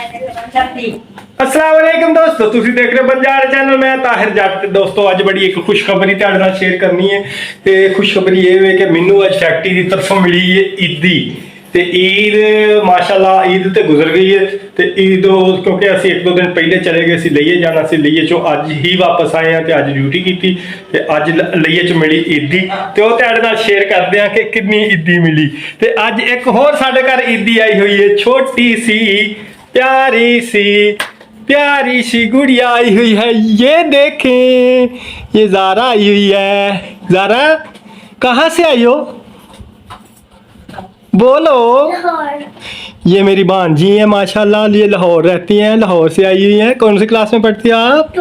अस्सलाम वालेकुम दोस्तों, ਤੁਸੀਂ ਦੇਖ ਰਹੇ ਬੰਜਾਰਾ ਚੈਨਲ। ਮੈਂ ਤਾਹਿਰ ਜੱਟ। ਦੋਸਤੋ ਅੱਜ ਬੜੀ ਇੱਕ ਖੁਸ਼ਖਬਰੀ ਤੁਹਾਡੇ ਨਾਲ ਸ਼ੇਅਰ ਕਰਨੀ ਹੈ ਤੇ ਖੁਸ਼ਖਬਰੀ ਇਹ ਹੈ ਕਿ ਮੈਨੂੰ ਅੱਜ ਫੈਕਟਰੀ ਦੀ ਤਰਫੋਂ ਮਿਲੀ ਹੈ ਈਦੀ ਤੇ ईद माशाल्लाह ईद ਤੇ ਗੁਜ਼ਰ ਗਈ ਹੈ ਤੇ ईद ਕਿਉਂਕਿ ਅਸੀਂ ਇੱਕ ਦੋ ਦਿਨ ਪਹਿਲੇ ਚਲੇ ਗਏ ਸੀ ਲਈਏ ਜਾਣਾ ਸੀ, ਲਈਏ ਚੋਂ ਅੱਜ ਹੀ ਵਾਪਸ ਆਏ ਆ ਤੇ ਅੱਜ ਡਿਊਟੀ ਕੀਤੀ ਤੇ ਅੱਜ ਲਈਏ ਚ ਮਿਲੀ ਈਦੀ ਤੇ ਉਹ ਤੁਹਾਡੇ ਨਾਲ ਸ਼ੇਅਰ ਕਰਦੇ ਆ ਕਿ ਕਿੰਨੀ ਈਦੀ ਮਿਲੀ। ਤੇ ਅੱਜ ਇੱਕ ਹੋਰ ਸਾਡੇ ਘਰ ਈਦੀ ਆਈ ਹੋਈ ਹੈ, ਛੋਟੀ ਸੀ प्यारी सी गुड़िया आई हुई है। ये देखें, ये ज़ारा आई हुई है। ज़ारा कहाँ से आई हो, बोलो। ये मेरी भांजी है माशाल्लाह, ये लाहौर रहती हैं, लाहौर से आई हुई हैं। कौन सी क्लास में पढ़ती हो आप?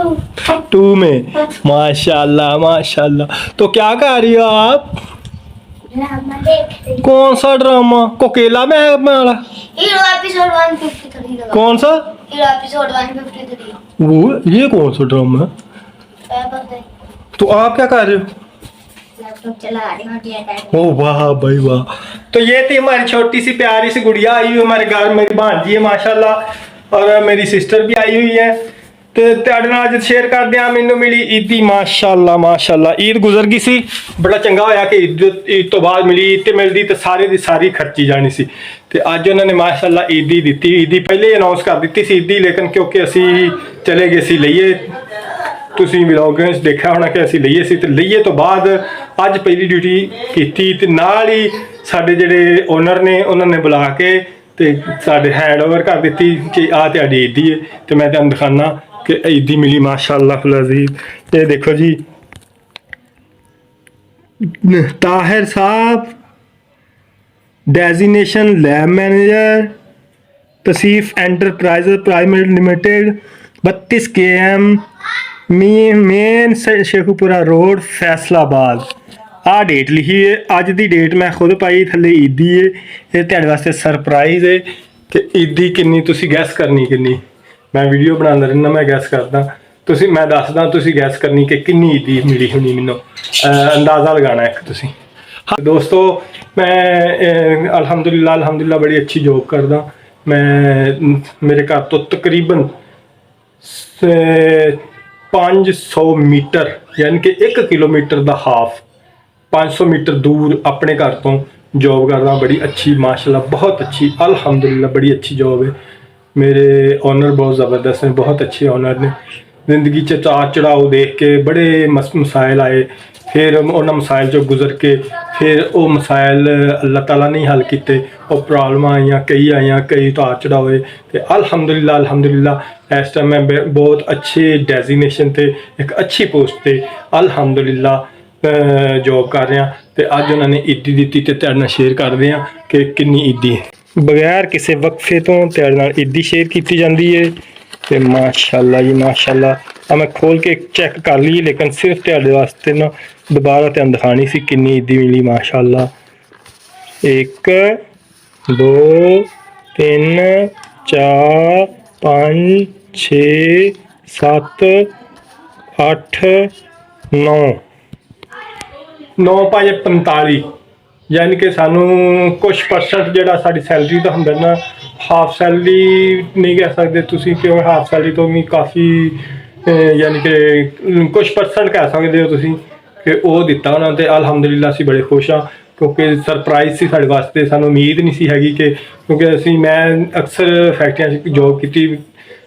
2 में। माशाल्लाह माशाल्लाह। तो क्या कर रही हो आप? कौन सा ड्रामा? कोकेला में वाला? एपिसोड 153 कौन सा? एपिसोड 153। वो ये कौन सा ड्रामा है? तो आप क्या कर रहे हो? लैपटॉप चला रही हूं। ओ वाह भाई वाह। तो ये थी हमारी छोटी सी प्यारी सी गुड़िया आई हुई हमारे घर। मेरी भांजी है माशाल्लाह, और मेरी सिस्टर भी आई हुई है। ਤੇ ਤੁਹਾਡੇ ਨਾਲ ਅੱਜ ਸ਼ੇਅਰ ਕਰਦੇ ਆ ਮੈਨੂੰ ਮਿਲੀ ਈਦੀ ਮਾਸ਼ਾਅੱਲਾ ਮਾਸ਼ਾਅੱਲਾ। ਈਦ ਗੁਜ਼ਰ ਗਈ ਸੀ, ਬੜਾ ਚੰਗਾ ਹੋਇਆ ਕਿ ਈਦ ਤੋਂ ਬਾਅਦ ਮਿਲੀ। ਈਦ ਤੇ ਮਿਲਦੀ ਤੇ ਸਾਰੇ ਦੀ ਸਾਰੀ ਖਰਚੀ ਜਾਣੀ ਸੀ ਤੇ ਅੱਜ ਉਹਨਾਂ ਨੇ ਮਾਸ਼ਾਅੱਲਾ ਈਦੀ ਦਿੱਤੀ। ਈਦੀ ਪਹਿਲੇ ਅਨਾਉਂਸ ਕਰ ਦਿੱਤੀ ਸੀ ਈਦੀ, ਲੇਕਿਨ ਕਿਉਂਕਿ ਅਸੀਂ ਚਲੇ ਗਏ ਸੀ ਲਈਏ, ਤੁਸੀਂ ਵਲੌਗ ਵਿੱਚ ਦੇਖਿਆ ਹੋਣਾ ਕਿ ਅਸੀਂ ਲਈਏ ਸੀ ਤੇ ਲਈਏ ਤੋਂ ਬਾਅਦ ਅੱਜ ਪਹਿਲੀ ਡਿਊਟੀ ਕੀਤੀ ਤੇ ਨਾਲ ਹੀ ਸਾਡੇ ਜਿਹੜੇ ਓਨਰ ਨੇ ਉਹਨਾਂ ਨੇ ਬੁਲਾ ਕੇ ਤੇ ਸਾਡੇ ਹੈਂਡਓਵਰ ਕਰ ਦਿੱਤੀ ਕਿ ਆਹ ਤੁਹਾਡੀ ਈਦੀ ਹੈ। ਤੇ ਮੈਂ ਤੁਹਾਨੂੰ ਦਿਖਾਣਾ कि ईदी मिली माशाअल्लाह अजीज। ये देखो जी, ताहिर साहब designation lab manager Tasif enterprises private limited 32 km main Sheikhupura road Faisalabad. आ डेट लिखी है, अज की डेट मैं खुद पाई थले ईदी है। ये तेरे वास्ते सरप्राइज है कि ईदी किन्नी तुसी गैस करनी किन्नी। मैं वीडियो बनाता रहना, मैं गैस करदा, तुसी मैं दसदा, तुसी गैस करनी कि किन्नी ईदी मिली होनी। मैनू अंदाज़ा लगाना है तुसी। हाँ दोस्तों, मैं अल्हम्दुलिल्लाह बड़ी अच्छी जॉब करदा। मैं मेरे घर तो तकरीबन 500 मीटर यानी कि 1 किलोमीटर का हाफ 500 मीटर दूर अपने घर तो जॉब करदा। बड़ी अच्छी माशाल्लाह, बहुत अच्छी अल्हम्दुलिल्लाह बड़ी अच्छी जॉब है। मेरे ऑनर बहुत ज़बरदस्त हैं, बहुत अच्छे ऑनर ने। ज़िंदगी च उतार चढ़ाव देख के बड़े मसाइल आए, फिर उन्होंने मसाइल चो गुजर के फिर वो मसाइल अल्लाह ताला ने हल किए। और प्रॉब्लम आईयां, कई उतार चढ़ाव होए ते अल्हम्दुलिल्लाह इस टाइम मैं बहुत अच्छे डेजिग्नेशन ते एक अच्छी पोस्ट ते अल्हम्दुलिल्लाह जॉब कर रहा। तो अज उन्होंने ईदी दी तो तेरे नाल शेयर करते हैं कि किन्नी ईदी है। बगैर किसी वक्फे तो तेरे नाल ईदी शेयर की जाती है। तो माशाल्लाह जी माशाल्लाह मैं खोल के चेक कर ली, लेकिन सिर्फ तेरे वास्ते ना दोबारा तेन दिखानी सी किन्नी ईदी मिली माशाल्लाह। 1 2 3 4 5 6 7 8 9 9 5 45 यानी कि सानू कुछ परसेंट जोड़ा साड़ी सैलरी का होंगे ना, हाफ सैलरी नहीं कह सकते तुसी, क्यों हाफ सैलरी तो भी काफ़ी यानी कि कुछ परसेंट कह सकते हो तुसी कि वो दिता उन्होंने। तो अल्हम्दुलिल्लाह असी बड़े खुश हाँ, क्योंकि सरप्राइज सी साढ़े वास्ते, सानू उम्मीद नहीं सी हैगी कि क्योंकि असी मैं अक्सर फैक्ट्रियां जॉब की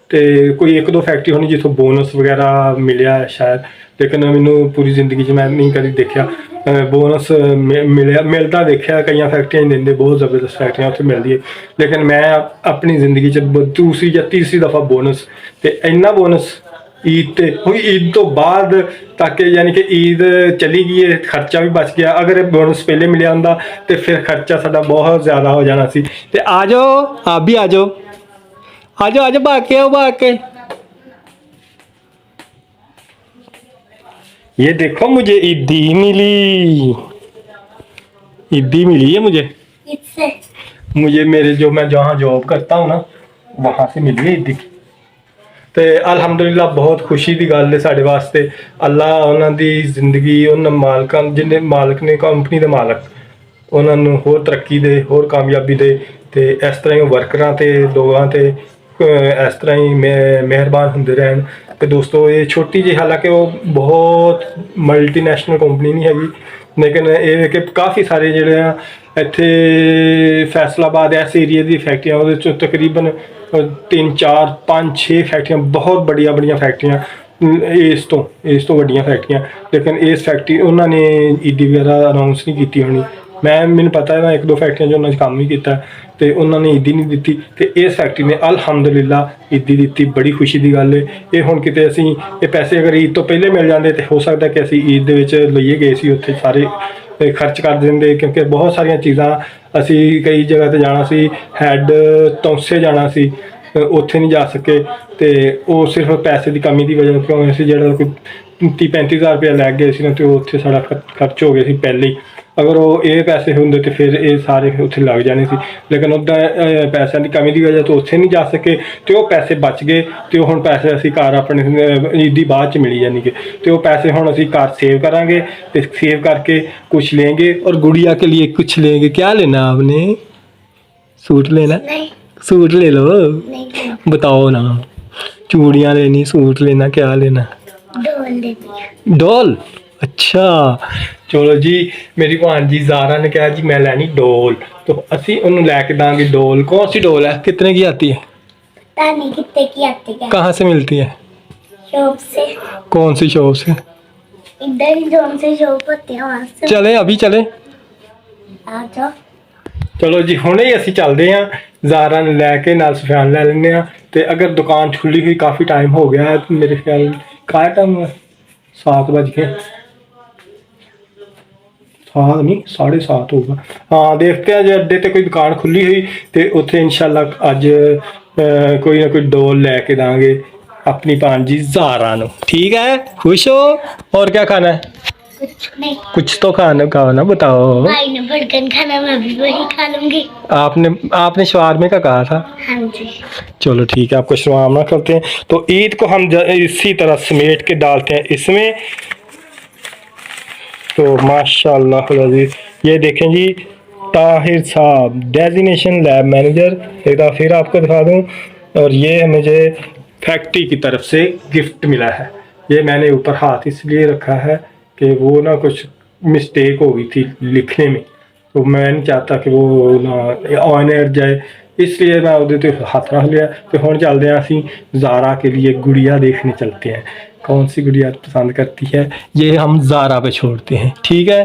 तो कोई 1-2 फैक्ट्री होनी जितों बोनस वगैरह मिले शायद, लेकिन मैनू पूरी जिंदगी मैं नहीं कभी देखा बोनस मिलता देखा। कई फैक्ट्रियां देंगे, बहुत ज़बरदस्त फैक्ट्रियां उत्थे मिलती है, लेकिन मैं अपनी जिंदगी दूसरी या तीसरी दफ़ा बोनस तो इन्ना बोनस ईद ते हुई, ईद तो बाद तक यानी कि ईद चली गई है, खर्चा भी बच गया। अगर बोनस पहले मिले होंदा तो फिर खर्चा साडा बहुत ज़्यादा हो जाना सी। ते आ जाओ, आप भी आ जाओ, आ जाओ बाके आओ बाके। ये देखो मुझे ईदी मिली, ईदी मिली है मुझे मेरे जो मैं जहाँ जॉब करता हूँ ना वहाँ से मिली है ईदी। तो अल्हम्दुलिल्लाह बहुत खुशी की गल है साढ़े वास्ते। अल्लाह उन्होंने जिंदगी उन्होंने मालकां जिन्हें मालक ने कंपनी के मालक उन्होंने होर तरक्की दे, होर कामयाबी दे। तो इस तरह वर्करां ते लोगों ते ਇਸ ਤਰ੍ਹਾਂ ਹੀ ਮਿਹਰਬਾਨ ਹੁੰਦੇ ਰਹਿਣ। ਤੇ ਦੋਸਤੋ ਇਹ ਛੋਟੀ ਜਿਹੀ, ਹਾਲਾਂਕਿ ਉਹ ਬਹੁਤ ਮਲਟੀਨੈਸ਼ਨਲ ਕੰਪਨੀ ਨਹੀਂ ਹੈਗੀ, ਲੇਕਿਨ ਇਹ ਕਿ ਕਾਫੀ ਸਾਰੇ ਜਿਹੜੇ ਆ ਇੱਥੇ ਫੈਸਲਾਬਾਦ ਇਸ ਏਰੀਏ ਦੀ ਫੈਕਟਰੀਆਂ, ਉਹਦੇ 'ਚੋਂ ਤਕਰੀਬਨ 3 4 5 6 ਫੈਕਟਰੀਆਂ, ਬਹੁਤ ਬੜੀਆਂ ਫੈਕਟਰੀਆਂ, ਇਸ ਤੋਂ ਵੱਡੀਆਂ ਫੈਕਟਰੀਆਂ। ਲੇਕਿਨ ਇਸ ਫੈਕਟਰੀ ਉਹਨਾਂ ਨੇ ਈਦੀ ਵਗੈਰਾ ਅਨਾਊਂਸ ਨਹੀਂ ਕੀਤੀ ਹੋਣੀ। ਮੈਨੂੰ ਪਤਾ ਹੈ 1 2 ਫੈਕਟਰੀਆਂ 'ਚ ਉਹਨਾਂ 'ਚ ਕੰਮ ਵੀ ਕੀਤਾ ਤੇ ਉਹਨਾਂ ਨੇ ਈਦੀ ਨਹੀਂ ਦਿੱਤੀ, ਤੇ ਇਸ ਫੈਕਟਰੀ ਨੇ ਅਲਹਮਦੁਲਿਲਾ ਈਦੀ ਦਿੱਤੀ। ਬੜੀ ਖੁਸ਼ੀ ਦੀ ਗੱਲ ਹੈ। ਇਹ ਹੁਣ ਕਿਤੇ ਅਸੀਂ ਇਹ ਪੈਸੇ ਅਗਰ ਈਦ ਤੋਂ ਪਹਿਲੇ ਮਿਲ ਜਾਂਦੇ ਤੇ ਹੋ ਸਕਦਾ ਕਿ ਅਸੀਂ ਈਦ ਦੇ ਵਿੱਚ ਲਈਏ ਗਏ ਸੀ, ਉੱਥੇ ਸਾਰੇ ਖਰਚ ਕਰ ਦਿੰਦੇ, ਕਿਉਂਕਿ ਬਹੁਤ ਸਾਰੀਆਂ ਚੀਜ਼ਾਂ ਅਸੀਂ ਕਈ ਜਗ੍ਹਾ ਤੇ ਜਾਣਾ ਸੀ, ਹੈਡ ਤੌਂਸੇ ਜਾਣਾ ਸੀ, ਉੱਥੇ ਨਹੀਂ ਜਾ ਸਕੇ। ਤੇ ਉਹ ਸਿਰਫ ਪੈਸੇ ਦੀ ਕਮੀ ਦੀ ਵਜ੍ਹਾ ਤੋਂ ਅਸੀਂ ਜਿਹੜਾ ਕੋਈ 30 35 ਹਜ਼ਾਰ ਰੁਪਇਆ ਲੈ ਗਏ ਸੀ ਨਾ, ਤੇ ਉਹ ਉੱਥੇ ਸਾਡਾ ਖਰਚ ਹੋ ਗਿਆ ਸੀ ਪਹਿਲੇ ਹੀ। ਅਗਰ ਉਹ ਇਹ ਪੈਸੇ ਹੁੰਦੇ ਤੇ ਫਿਰ ਇਹ ਸਾਰੇ ਉੱਥੇ ਲੱਗ ਜਾਣੇ ਸੀ, ਲੇਕਿਨ ਉੱਦਾਂ ਪੈਸਿਆਂ ਦੀ ਕਮੀ ਦੀ ਵਜ੍ਹਾ ਤੋਂ ਉੱਥੇ ਨਹੀਂ ਜਾ ਸਕੇ, ਤੇ ਉਹ ਪੈਸੇ ਬਚ ਗਏ। ਤੇ ਉਹ ਹੁਣ ਪੈਸੇ ਅਸੀਂ ਘਰ ਆਪਣੇ ਈਦੀ ਬਾਅਦ 'ਚ ਮਿਲੀ ਜਾਣਗੇ, ਤੇ ਉਹ ਪੈਸੇ ਹੁਣ ਅਸੀਂ ਘਰ सेव करेंगे, तो सेव करके कुछ लेंगे और गुड़िया के लिए कुछ लेंगे। क्या लेना आपने? सूट लेना? नहीं सूट ले लो। नहीं, बताओ ना, चूड़ियाँ लेनी, सूट लेना, क्या लेना? डोल लेनी है। डोल? अच्छा चलो जी, मेरी भांजी ज़ारा ने कहा जी मैं लैनी डोल, तो असी उन्होंने लैके दांगे डोल। कौन सी डोल है, कितने की आती है? पता नहीं कितने की आती है। कहाँ से मिलती है? शॉप से। कौन सी शॉप से? इधर ही जोन से शॉप होती है, वहाँ से। चले अभी चले? आ जाओ। चलो जी, हुणे ही ਅਸੀਂ ਚੱਲਦੇ ਹਾਂ। ਜ਼ਾਰਾ ਨੂੰ ਲੈ ਕੇ ਨਾਲ ਸੁਫਿਆਨ ਲੈ ਲੈਂਦੇ ਹਾਂ। ਤੇ ਅਗਰ ਦੁਕਾਨ ਖੁੱਲੀ ਹੋਈ ਕਾਫੀ ਟਾਈਮ ਹੋ ਗਿਆ ਹੈ, ਮੇਰੇ ਖਿਆਲ ਕਾਹ ਟਾਈਮ 7 बज के 7 नहीं 7:30 होगा। हाँ देखते हैं, जो अड्डे ते कोई दुकान खुली हुई तो उत्थे इंशाल्लाह अज कोई ना कोई डोल लैके देंगे अपनी भांजी ज़ारा नू। ठीक है, खुश हो? और क्या खाना है? कुछ नहीं। कुछ तो खाओ ना, बताओ। भाई ने बर्गर खाना, मैं भी वही खा लूंगी। आपने शवारमे का कहा था। हाँ जी। चलो ठीक है, आपको शवारमा करते हैं। तो ईद को हम इसी तरह समेट के डालते हैं इसमें। तो माशाल्लाह अज़ीज़, ये देखें जी, ताहिर साहब डेजिग्नेशन लैब मैनेजर। एक बार फिर आपको दिखा दूं, और ये मुझे फैक्ट्री की तरफ से गिफ्ट मिला है। ये मैंने ऊपर हाथ इसलिए रखा है कि वो ना कुछ मिस्टेक हो गई थी लिखने में, तो मैं नहीं चाहता कि वो ना ऑनर जाए, इसलिए मैं उधर तो हाथ रख लिया। तो हम चलते हैं, असी ज़ारा के लिए गुड़िया देखने चलते हैं। कौन सी गुड़िया पसंद करती है ये हम ज़ारा पे छोड़ते हैं। ठीक है,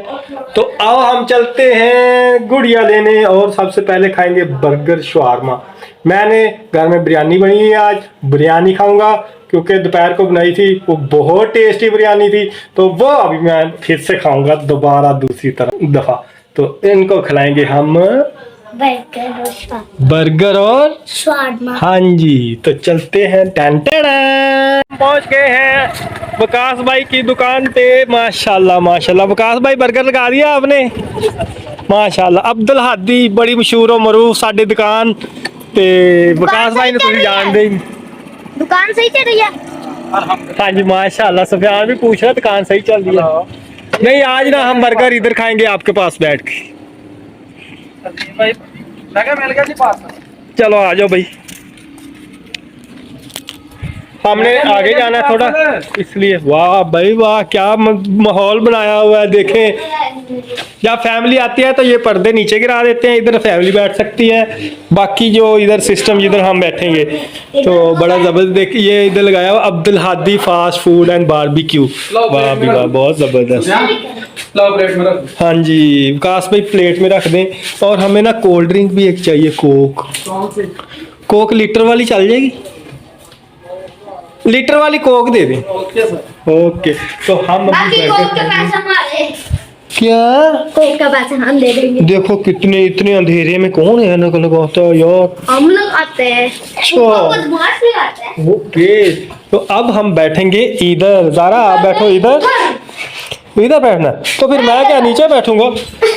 तो आओ हम चलते हैं गुड़िया लेने, और सबसे पहले खाएंगे बर्गर शवारमा। मैंने घर में बिरयानी बनी है, आज बिरयानी खाऊंगा क्योंकि दोपहर को बनाई थी, वो बहुत टेस्टी बिरयानी थी, तो वो अभी मैं फिर से खाऊंगा दोबारा दूसरी दफ़ा। तो इनको खिलाएंगे हम बर्गर और शवारमा। हाँ जी, तो चलते हैं। पहुंच गए हैं वकास भाई की दुकान पे। माशाल्लाह माशाल्लाह, वकास भाई बर्गर लगा दिया आपने, माशाल्लाह। अब्दुल हादी बड़ी मशहूर और मरूफ साडी दुकान, ते वकास भाई ने तुम जानते ही। दुकान सही चल रही है? हाँ जी माशाल्लाह। सुफियान भी पूछ रहा दुकान सही चल रही है। नहीं, आज ना हम बर्गर इधर खाएंगे आपके पास बैठ के। मिल गया जी पास। चलो आ जाओ भाई, हमने आगे जाना है थोड़ा, इसलिए। वाह भाई वाह, क्या माहौल बनाया हुआ है देखें। जब फैमिली आती है तो ये पर्दे नीचे गिरा देते हैं, इधर फैमिली बैठ सकती है, बाकी जो इधर सिस्टम जिधर हम बैठेंगे तो बड़ा जबरदस्त। देखिए ये इधर लगाया हुआ Abdul Hadi fast food and barbecue. वाह भी वाह, बहुत जबरदस्त। लो प्लेट में रख। हाँ जी विकास भाई प्लेट में रख दें। और हमें ना कोल्ड ड्रिंक भी एक चाहिए, कोक लीटर वाली चल जाएगी? लीटर वाली कोक दे दें। Okay sir. ओके, तो हम अभी बाकी बैठे कोक का हैं। पैसा हमारे। क्या? कोक का पैसा हम दे देंगे। देखो कितने इतने अंधेरे में कौन है ना लगाता है यार। हम लोग आते हैं। बदमाश भी आते हैं। ओके, तो अब हम बैठेंगे इधर। ज़ारा आप बैठो इधर, इधर बैठना। तो फिर मैं क्या नीचे बैठूंगा?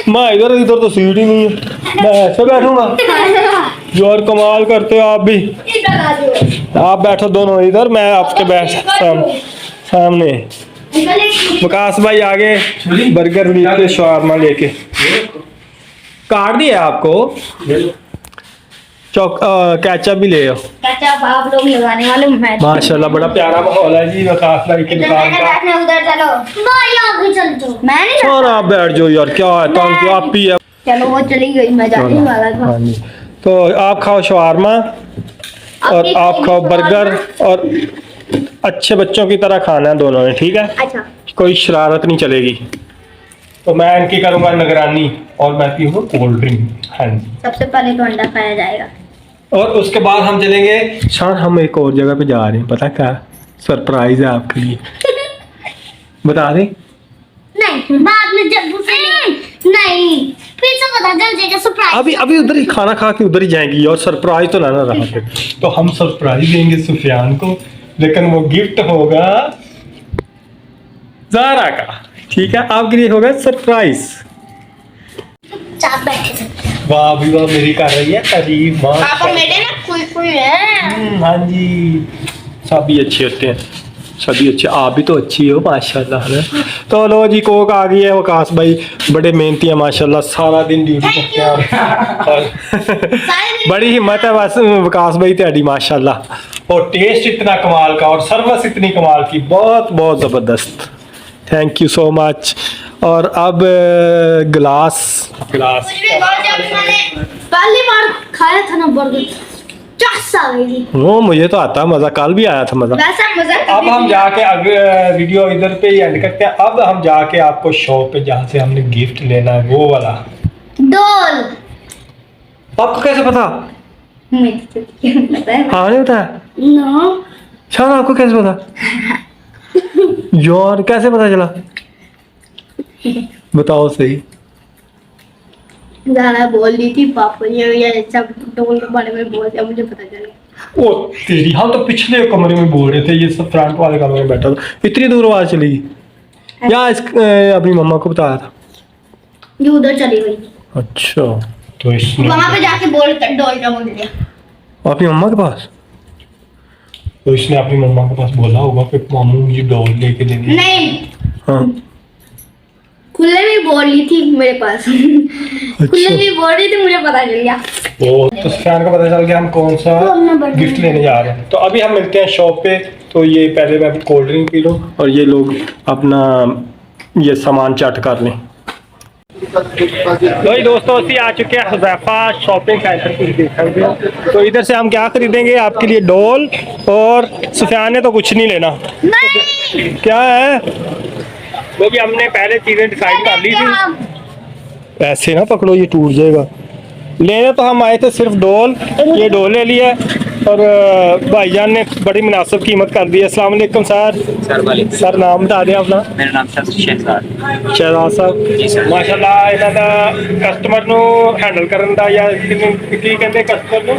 मैं इधर तो सीट ही नहीं है, मैं ऐसे बैठूंगा। यार कमाल करते हो आप भी। इधर आ जाओ। आप बैठो दोनों इधर, मैं आपके बैठ सामने। विकास भाई आगे बर्गर लेके शवारमा लेके। कार्ड दिया आपको? कैचअप भी ले आओ। केचप आप लोग लगाने वाले, मैं माशाल्लाह बड़ा प्यारा माहौल है जी वकास भाई की दुकान का। बैठने उधर चलो, भाई आगे चल जाओ। मैं नहीं सर आप बैठ जाओ यार, क्या है तंग क्या आप ही है। चलो वो चली गई, मैं जाने वाला था। हाँ जी, तो आप खाओ शवारमा और आप खाओ बर्गर, और अच्छे बच्चों की तरह खाना है दोनों ने, ठीक है? अच्छा कोई शरारत नहीं चलेगी। तो मैं इनकी करूंगा निगरानी और मैं पीऊंगा कोल्ड ड्रिंक। हाँ जी, सबसे पहले तो अंडा खाया जाएगा। और उसके बाद हम चलेंगे शान, हम एक और जगह पे जा रहे हैं, पता क्या सरप्राइज है आपके लिए। बता दें? नहीं बाद में जब नहीं फिर से पता चल जाएगा सरप्राइज। अभी अभी उधर ही खाना खा के उधर ही जाएंगी, और सरप्राइज तो ना रहा फिर। तो हम सरप्राइज देंगे सुफियान को, लेकिन वो गिफ्ट होगा ज़ारा का, ठीक है? आपके लिए होगा सरप्राइज। चाप बैठे थे वाह भी वाह, मेरी कर रही है तारीफ। पापा मेरे ना खुल है। हाँ जी, सभी अच्छे होते हैं, सभी अच्छे। आप भी तो अच्छी हो माशाल्लाह है। तो लो जी, कोक आ गई है। वकास भाई बड़े मेहनती हैं माशाल्लाह, सारा दिन ड्यूटी करते हैं और बड़ी हिम्मत है बस वकास भाई तेरी माशाल्लाह। और टेस्ट इतना कमाल का और सर्विस इतनी कमाल की, बहुत बहुत ज़बरदस्त। Thank you so much. और अब गिलास पहली बार खाया था ना बर्गर, चस आ गई थी। वो मुझे तो आता मज़ा, कल भी आया था मज़ा। वैसा मजा अब हम जाके वीडियो इधर पे ही एंड करते हैं। अब हम जाके आपको शॉप पे जहाँ से हमने गिफ्ट लेना है वो वाला डोल। आपको कैसे पता? मुझे तो पता है। हाँ नहीं पता? नो शान आपको कैसे पता? यार कैसे पता चला? बताओ सही। ज़्यादा बोल रही थी पापा, ये सब डोल के बारे में बोल दिया, मुझे पता चला। ओ तेरी, हम तो पिछले कमरे में बोल रहे थे, ये सब फ्रंट वाले कमरे में बैठा था। इतनी दूर आवाज चली गई या अपनी मम्मा को बताया था? ये उधर चली गई। अच्छा, तो इसने वहाँ पे जाके बोल डोल का बोल दिया अपनी मम्मा के पास, तो इसने अपनी मम्मा के पास बोला होगा कि मामू मुझे डॉल लेके देनी है। नहीं, हाँ खुले में बोल रही थी मेरे पास। खुले में बोल रही थी, मुझे पता चल गया। तो सुफियान को पता चल गया हम कौन सा गिफ्ट लेने जा रहे हैं। तो अभी हम मिलते हैं शॉप पे। तो ये पहले मैं कोल्ड ड्रिंक पी लूँ और ये लोग अपना ये सामान चट कर लें। तो दोस्तों असी आ चुके हैं हुज़ैफा शॉपिंग सेंटर कुछ देख सकते हो। तो इधर से हम क्या खरीदेंगे आपके लिए? डोल। और सुफियान ने तो कुछ नहीं लेना। क्या है? क्योंकि हमने पहले चीज़ें डिसाइड कर ली थी। ऐसे ना पकड़ो, ये टूट जाएगा। लेने तो हम आए थे सिर्फ डोल, ये डोल ले लिया। और भाईजान ने बड़ी मुनासिब कीमत कर दी है। अस्सलाम वालेकुम सर। सर नाम बता दें अपना। मेरा नाम सर शहजाद शहजाद साहब माशाल्लाह ਇਹਨਾਂ ਦਾ ਕਸਟਮਰ ਨੂੰ ਹੈਂਡਲ ਕਰਨ ਦਾ ਜਾਂ ਕੀ ਕਹਿੰਦੇ ਕਸਟਮਰ ਨੂੰ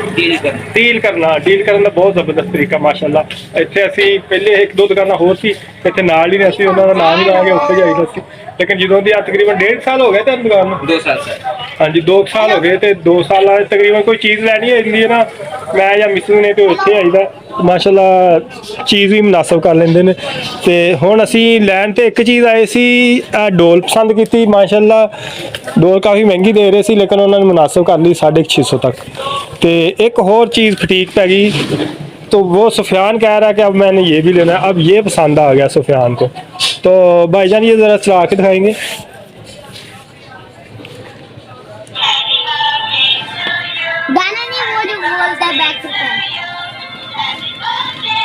ਡੀਲ ਕਰਨ ਦਾ ਬਹੁਤ ਜ਼ਬਰਦਸਤ ਤਰੀਕਾ ਮਾਸ਼ਾਅੱਲਾ। ਇੱਥੇ ਅਸੀਂ ਪਹਿਲੇ ਇੱਕ ਦੋ ਦੁਕਾਨਾਂ ਹੋਰ ਸੀ, ਇੱਥੇ ਨਾਲ ਹੀ ਨੇ, ਅਸੀਂ ਉਹਨਾਂ ਦਾ ਨਾਮ ਹੀ ਲਾਂਗੇ, ਉੱਥੇ ਜਾਈਦਾ ਸੀ। ਲੇਕਿਨ ਜਦੋਂ ਦੀ ਤਕਰੀਬਨ 1.5 ਸਾਲ ਹੋ ਗਏ ਤੁਹਾਨੂੰ ਦੁਕਾਨ ਨੂੰ? 2 साल सर। ਹਾਂਜੀ 2 ਸਾਲ ਹੋ ਗਏ। ਤੇ 2 ਸਾਲਾਂ ਤਕਰੀਬਨ ਕੋਈ ਚੀਜ਼ ਲੈਣੀ ਹੁੰਦੀ ਹੈ ਨਾ, ਮੈਂ ਜਾਂ ਮਿਸੂ ਨੇ ਤੇ ਉੱਥੇ ਆਈਦਾ। ਮਾਸ਼ਾਅੱਲਾ ਚੀਜ਼ ਵੀ ਮੁਨਾਸਬ ਕਰ ਲੈਂਦੇ ਨੇ। ਤੇ ਹੁਣ ਅਸੀਂ ਲੈਣ ਤੇ ਇੱਕ ਚੀਜ਼ ਆਏ ਸੀ, ਡੋਲ ਪਸੰਦ ਕੀਤੀ। ਮਾਸ਼ਾਅੱਲਾ ਡੋਲ ਕਾਫੀ ਮਹਿੰਗੀ ਦੇ ਰਹੇ ਸੀ, ਲੇਕਿਨ ਉਹਨਾਂ ਨੇ ਮੁਨਾਸਬ ਕਰ ਲਈ 650 ਤੱਕ। ਤੇ ਇੱਕ ਹੋਰ ਚੀਜ਼ ਫਟੀਕ ਪੈ ਗਈ। तो वो सुफियान कह रहा है कि अब मैंने ये भी लेना है। अब ये पसंद आ गया सुफियान को। तो भाईजान ये ज़रा चला के दिखाएंगे। गाना नहीं, वो जो बोलता है बैक से।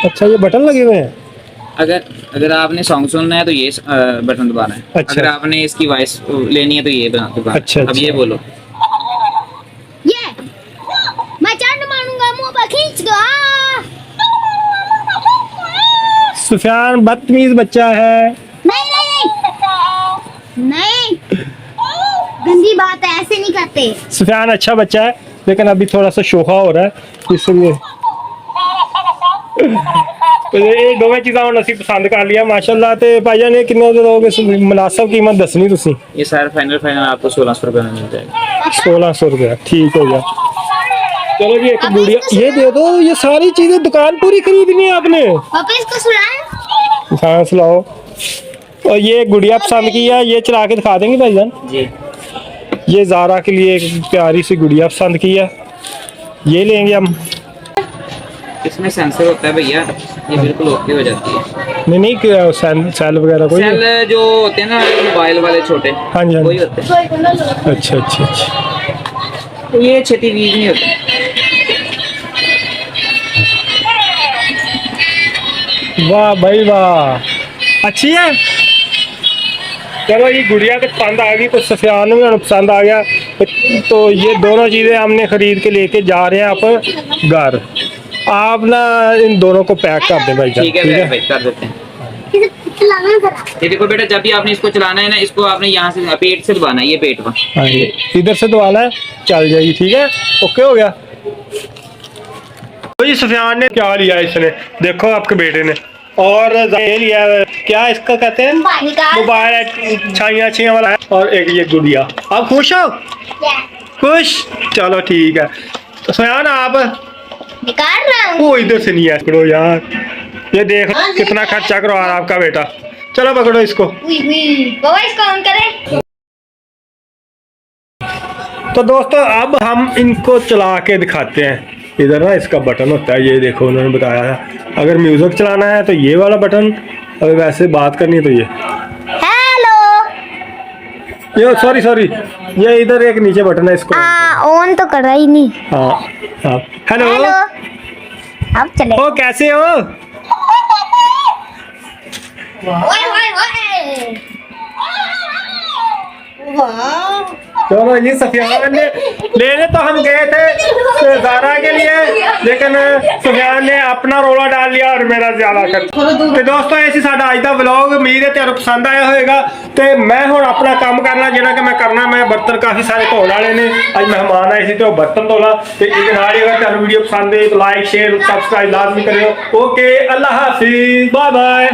अच्छा ये बटन लगे हुए हैं? अगर आपने सॉन्ग सुनना है तो ये बटन दबाना है। अच्छा। अगर आपने इसकी वॉइस लेनी है तो ये दबाना। अच्छा, अब ये बोलो। ये मैं चंड मारूंगा, मुंह पर खींच दो। सुफियान बदतमीज बच्चा है। नहीं गंदी बात है, ऐसे नहीं करते। सुफियान अच्छा बच्चा है, लेकिन अभी थोड़ा सा शोखा हो रहा है, इसलिए तो ये दोवें चीज़ां हुण असीं पसंद कर लिया माशाअल्लाह। ते भाईजान ये किन्ने दे दोगे? मुनासिब कीमत दसनी तुसीं। ये सारा फाइनल आपको 1600 रुपये में मिल जाएगा। 1600 रुपया ठीक हो गया। चलो जी एक गुड़िया ये दे दो। ये सारी चीजें दुकान पूरी खरीदनी है आपने। पापा इसको सुनाएं। हाँ सुनाओ। और ये गुड़िया पसंद की है, ये चला के दिखा देंगे भाईजान। जी। ये ज़ारा के लिए एक प्यारी सी गुड़िया पसंद की है। ये लेंगे हम। इसमें सेंसर होता है भैया, ये बिल्कुल ओके हो जाती है। नहीं सेल वगैरह कोई सेल जो होते हैं ना मोबाइल वाले छोटे, हाँ जी, हाँ वही जी। होते हैं। अच्छा अच्छा अच्छा। तो ये छेती वीज नहीं होती। वाह भाई वाह, अच्छी है। चलो ये गुड़िया तो पसंद आ गई, तो सफियान में पसंद आ गया, तो ये दोनों चीज़ें हमने खरीद के लेके जा रहे हैं आप घर। आप ना इन दोनों को पैक कर दें भाई। ठीक है भाई, कर देते हैं। ये देखो बेटा, जब भी आपने इसको चलाना है ना, इसको आपने यहाँ से पेट से दबाना है, ये पेट पर। हाँ ये इधर से दबाना है, चल जाएगी। ठीक है, ओके हो गया। तो ये सफियान ने क्या लिया इसने, देखो आपके बेटे ने, और ये लिया है, क्या इसका कहते हैं, मोबाइल छाइया छिया वाला है, और एक ये गुड़िया। आप खुश हो? खुश, चलो ठीक है। तो सफियान आप निकाल रहा हूँ। वो इधर से नहीं है, पकड़ो यार, ये देख कितना खर्चा करवा रहा है आपका बेटा। चलो पकड़ो इसको। बाबा इसको ऑन करें। तो दोस्तों अब हम इनको चला के दिखाते हैं। इधर ना इसका बटन होता है, ये देखो उन्होंने बताया है, अगर म्यूजिक चलाना है तो ये वाला बटन, अगर वैसे बात करनी है तो ये। हेलो। ये सॉरी ये इधर एक नीचे बटन है, इसको ऑन तो कर रहा ही नहीं। हाँ हाँ। हेलो, अब चले। ओ कैसे हो? चलो ये सफियान ने लेने तो हम गए थे ज़ारा के लिए, लेकिन सफियान ने अपना रोला डाल लिया और मेरा ज्यादा कर। तो दोस्तों ऐसी साडा आज का व्लॉग, उम्मीद है तेरे पसंद आया होगा। तो मैं हुण अपना काम करना जिहड़ा कि मैं करना, मैं बर्तन काफ़ी सारे धोने वाले ने, अज मेहमान आए थे तो बर्तन धोला। तो इहदे नाल ही अगर तुहानूं वीडियो पसंद है तो लाइक शेयर सब्सक्राइब लाजमी करियो। ओके, अल्लाह हाफिज़, बाय बाय।